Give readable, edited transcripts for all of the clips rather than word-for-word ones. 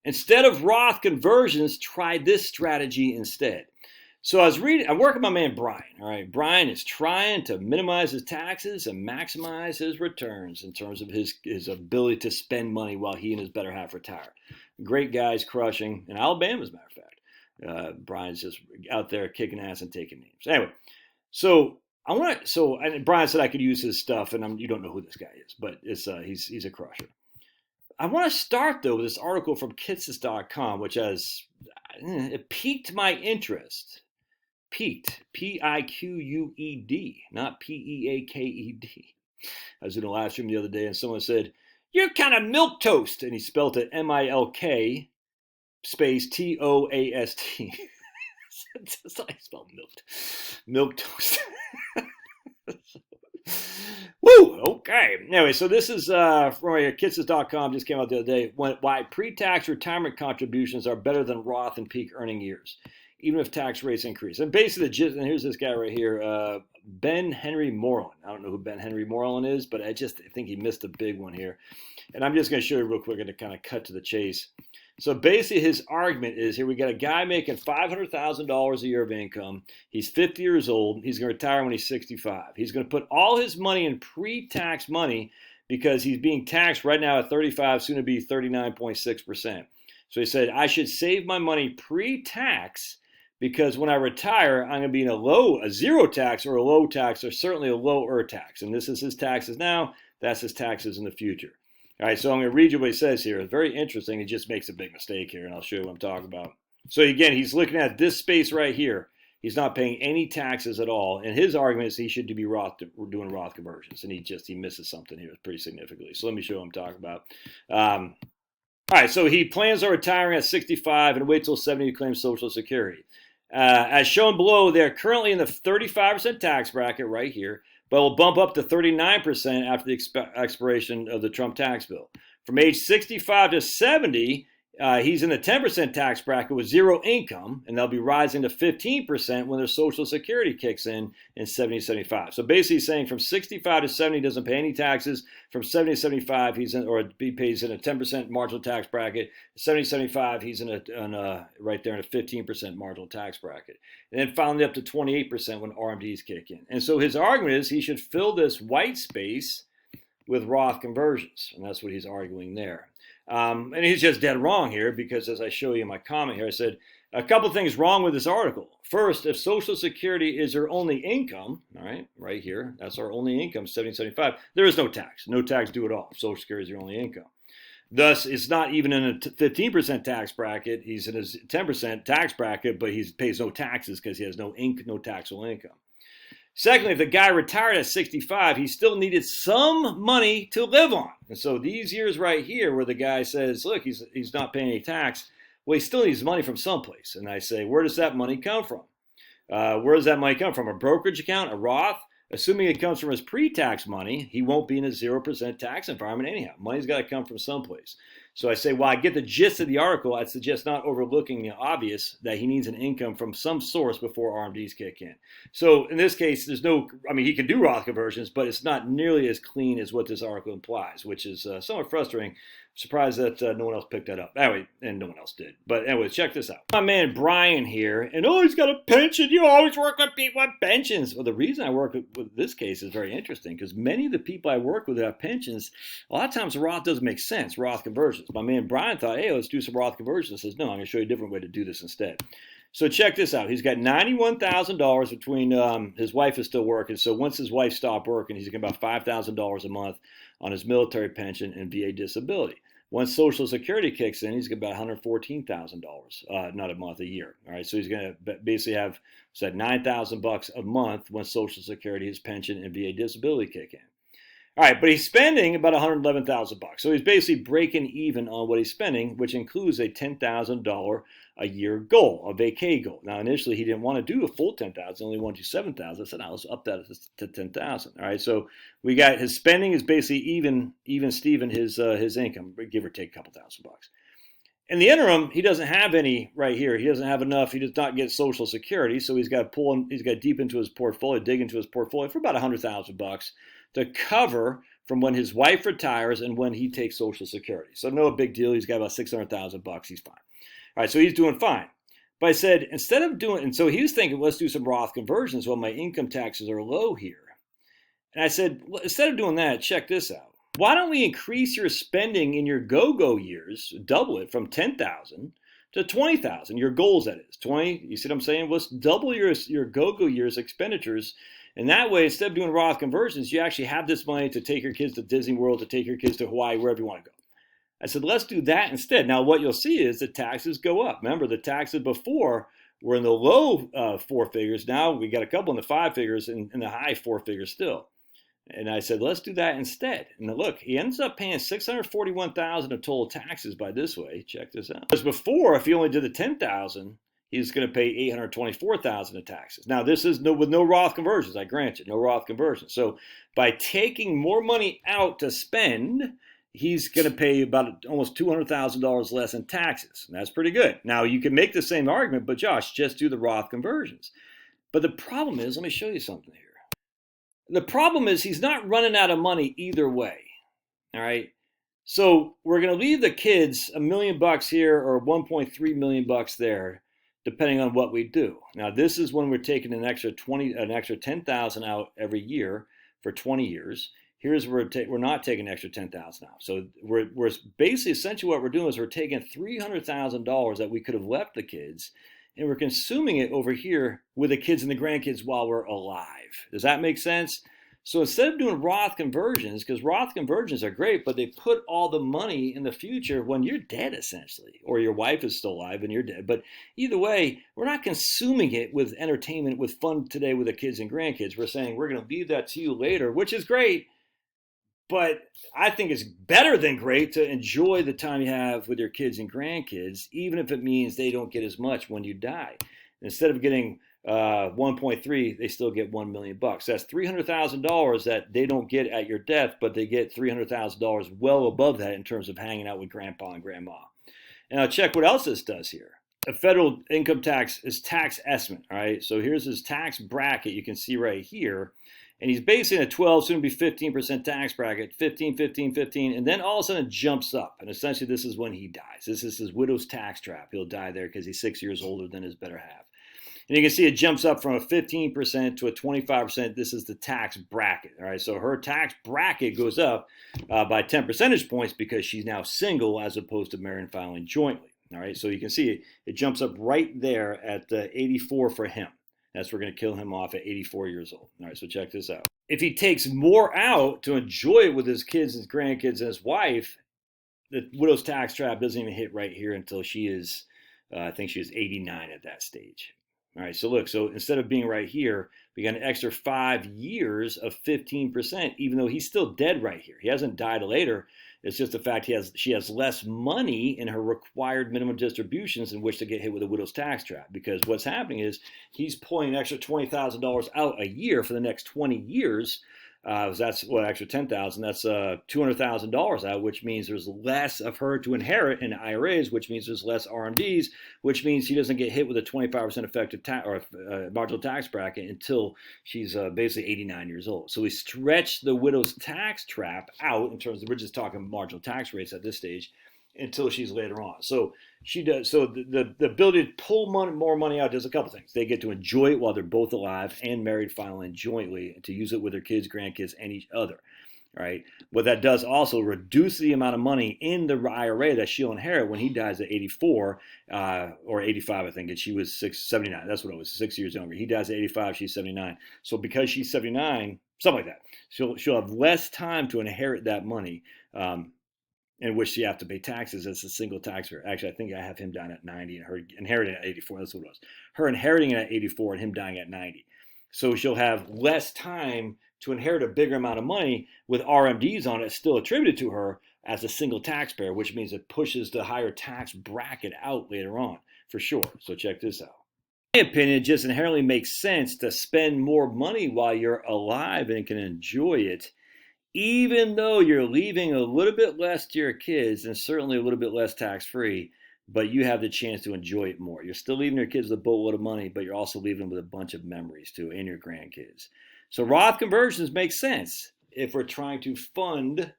Instead of Roth conversions, try this strategy instead. So I was reading, I'm working with my man Brian. All right, Brian is trying to minimize his taxes and maximize his returns in terms of his ability to spend money while he and his better half retire. Great guy's crushing in Alabama, as a matter of fact. Brian's just out there kicking ass and taking names. Anyway, and Brian said I could use his stuff, and you don't know who this guy is, but he's a crusher. I want to start though with this article from Kitces.com, which it piqued my interest. Piqued, P-I-Q-U-E-D, not P-E-A-K-E-D. I was in a live stream the other day and someone said, "You're kind of milquetoast," and he spelled it M-I-L-K space T-O-A-S-T. That's how I spell milquetoast. Woo! Okay. Anyway, so this is from Kitces.com, just came out the other day. Why pre-tax retirement contributions are better than Roth in peak earning years, even if tax rates increase. And basically, and here's this guy right here, Ben Henry Moreland. I don't know who Ben Henry Moreland is, but I think he missed a big one here. And I'm just going to show you real quick and to kind of cut to the chase. So basically his argument is here we got a guy making $500,000 a year of income. He's 50 years old. He's going to retire when he's 65. He's going to put all his money in pre-tax money because he's being taxed right now at 35, soon to be 39.6%. So he said, I should save my money pre-tax because when I retire, I'm going to be in a zero tax or a low tax or certainly a lower tax. And this is his taxes now. That's his taxes in the future. All right, so I'm going to read you what he says here. It's very interesting. He just makes a big mistake here, and I'll show you what I'm talking about. So again, he's looking at this space right here. He's not paying any taxes at all. And his argument is he should be doing Roth conversions, and he misses something here pretty significantly. So let me show you what I'm talking about. All right, so he plans on retiring at 65 and wait till 70 to claim Social Security. As shown below, they're currently in the 35% tax bracket right here, but will bump up to 39% after the expiration of the Trump tax bill. From age 65 to 70, he's in the 10% tax bracket with zero income, and they'll be rising to 15% when their Social Security kicks in 70 to 75. So basically he's saying from 65 to 70 he doesn't pay any taxes. From 70 to 75 he pays in a 10% marginal tax bracket. 70 to 75 he's right there in a 15% marginal tax bracket. And then finally up to 28% when RMDs kick in. And so his argument is he should fill this white space with Roth conversions, and that's what he's arguing there. And he's just dead wrong here because, as I show you in my comment here, I said a couple of things wrong with this article. First, if Social Security is your only income, all right here, that's our only income, 70-75, there is no tax. No tax due at all. Social Security is your only income. Thus, it's not even in a 15% tax bracket. He's in his 10% tax bracket, but he pays no taxes because he has no taxable income. Secondly, if the guy retired at 65, he still needed some money to live on. And so these years right here where the guy says, look, he's not paying any tax, well, he still needs money from someplace. And I say, where does that money come from? Where does that money come from? A brokerage account, a Roth? Assuming it comes from his pre-tax money, he won't be in a 0% tax environment anyhow. Money's got to come from someplace. So I say, while I get the gist of the article, I'd suggest not overlooking the obvious that he needs an income from some source before RMDs kick in. So in this case, he can do Roth conversions, but it's not nearly as clean as what this article implies, which is somewhat frustrating. Surprised that no one else picked that up. Anyway, and no one else did. But anyway, check this out. My man Brian here, and he's got a pension. You always work with people with pensions. Well, the reason I work with this case is very interesting because many of the people I work with that have pensions, a lot of times Roth doesn't make sense, Roth conversions. My man Brian thought, hey, let's do some Roth conversions. Says, no, I'm going to show you a different way to do this instead. So check this out. He's got $91,000 between his wife is still working. So once his wife stopped working, he's getting about $5,000 a month on his military pension and VA disability. Once Social Security kicks in, he's got about $114,000, not a month, a year. All right, so he's going to basically have $9,000 a month when Social Security, his pension, and VA disability kick in. All right, but he's spending about $111,000. So he's basically breaking even on what he's spending, which includes a $10,000 a year goal, a vacay goal. Now, initially, he didn't want to do a full $10,000, only wanted to do $7,000. I said, let's up that to $10,000. All right, so we got his spending is basically even Steven his income, give or take a couple $1,000. In the interim, he doesn't have any right here. He doesn't have enough. He does not get Social Security, so he's got to dig into his portfolio for about $100,000 to cover from when his wife retires and when he takes Social Security. So no big deal. He's got about $600,000. He's fine. All right, so he's doing fine. But I said, instead of doing, and so he was thinking, let's do some Roth conversions while my income taxes are low here. And I said, well, instead of doing that, check this out. Why don't we increase your spending in your go-go years, double it from 10,000 to 20,000, your goals, that is. 20, you see what I'm saying? Let's double your go-go years expenditures. And that way, instead of doing Roth conversions, you actually have this money to take your kids to Disney World, to take your kids to Hawaii, wherever you want to go. I said, let's do that instead. Now, what you'll see is the taxes go up. Remember, the taxes before were in the low four figures. Now we got a couple in the five figures and in the high four figures still. And I said, let's do that instead. And look, he ends up paying $641,000 of total taxes by this way. Check this out. Because before, if he only did the $10,000, he's going to pay $824,000 in taxes. Now, this is with no Roth conversions. I grant you, no Roth conversions. So by taking more money out to spend, he's going to pay about almost $200,000 less in taxes. And that's pretty good. Now, you can make the same argument, but Josh, just do the Roth conversions. But the problem is, let me show you something here. The problem is he's not running out of money either way. All right. So we're going to leave the kids $1 million here or 1.3 million bucks there, depending on what we do. Now, this is when we're taking an extra 10,000 out every year for 20 years. Here's where we're not taking an extra 10,000 out. So we're basically, essentially what we're doing is we're taking $300,000 that we could have left the kids, and we're consuming it over here with the kids and the grandkids while we're alive. Does that make sense? So instead of doing Roth conversions, because Roth conversions are great, but they put all the money in the future when you're dead, essentially, or your wife is still alive and you're dead. But either way, we're not consuming it with entertainment, with fun today with the kids and grandkids. We're saying we're going to leave that to you later, which is great. But I think it's better than great to enjoy the time you have with your kids and grandkids, even if it means they don't get as much when you die. Instead of getting 1.3, they still get $1 million. That's $300,000 that they don't get at your death, but they get $300,000 well above that in terms of hanging out with grandpa and grandma. And I'll check what else this does here. A federal income tax is tax estimate. All right, so here's his tax bracket. You can see right here. And he's basically in a 12, soon to be 15% tax bracket, 15, 15, 15, and then all of a sudden it jumps up. And essentially this is when he dies. This is his widow's tax trap. He'll die there because he's 6 years older than his better half. And you can see it jumps up from a 15% to a 25%. This is the tax bracket. All right, so her tax bracket goes up by 10 percentage points because she's now single as opposed to married and filing jointly. All right, so you can see it jumps up right there at 84 for him. That's we're going to kill him off at 84 years old. All right, so check this out. If he takes more out to enjoy it with his kids, his grandkids, and his wife, the widow's tax trap doesn't even hit right here until she is, I think she is 89 at that stage. All right, so look, so instead of being right here, we got an extra 5 years of 15%, even though he's still dead right here. He hasn't died later. It's just the fact she has less money in her required minimum distributions in which to get hit with a widow's tax trap. Because what's happening is he's pulling an extra $20,000 out a year for the next 20 years. That's extra $10,000. That's $200,000 out, which means there's less of her to inherit in IRAs, which means there's less RMDs, which means she doesn't get hit with a 25% effective marginal tax bracket until she's basically 89 years old. So we stretch the widow's tax trap out in terms of, we're just talking marginal tax rates at this stage, until she's later on. So she does. So the ability to pull more money out does a couple things. They get to enjoy it while they're both alive and married, filing jointly, to use it with their kids, grandkids, and each other. All right. What that does also reduce the amount of money in the IRA that she'll inherit when he dies at 84 or 85, I think. And she was 79. That's what it was, 6 years younger. He dies at 85. She's 79. So because she's 79, something like that, she'll have less time to inherit that money. In which she have to pay taxes as a single taxpayer. Actually, I think I have him down at 90 and her inheriting at 84. That's what it was. Her inheriting at 84 and him dying at 90. So she'll have less time to inherit a bigger amount of money with RMDs on it still attributed to her as a single taxpayer, which means it pushes the higher tax bracket out later on, for sure. So check this out. In my opinion, it just inherently makes sense to spend more money while you're alive and can enjoy it, even though you're leaving a little bit less to your kids and certainly a little bit less tax-free, but you have the chance to enjoy it more. You're still leaving your kids with a boatload of money, but you're also leaving them with a bunch of memories too, and your grandkids. So Roth conversions make sense. if we're trying to fund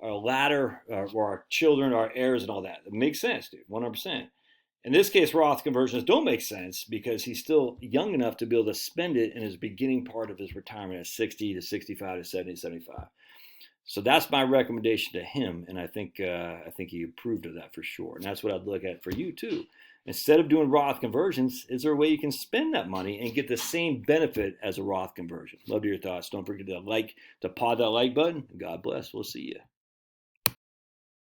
our ladder or our children, our heirs, and all that. It makes sense, dude, 100%. In this case, Roth conversions don't make sense because he's still young enough to be able to spend it in his beginning part of his retirement at 60 to 65 to 70, 75. So that's my recommendation to him, and I think he approved of that for sure. And that's what I'd look at for you too. Instead of doing Roth conversions, is there a way you can spend that money and get the same benefit as a Roth conversion? Love to hear your thoughts. Don't forget to pod that like button. God bless. We'll see you.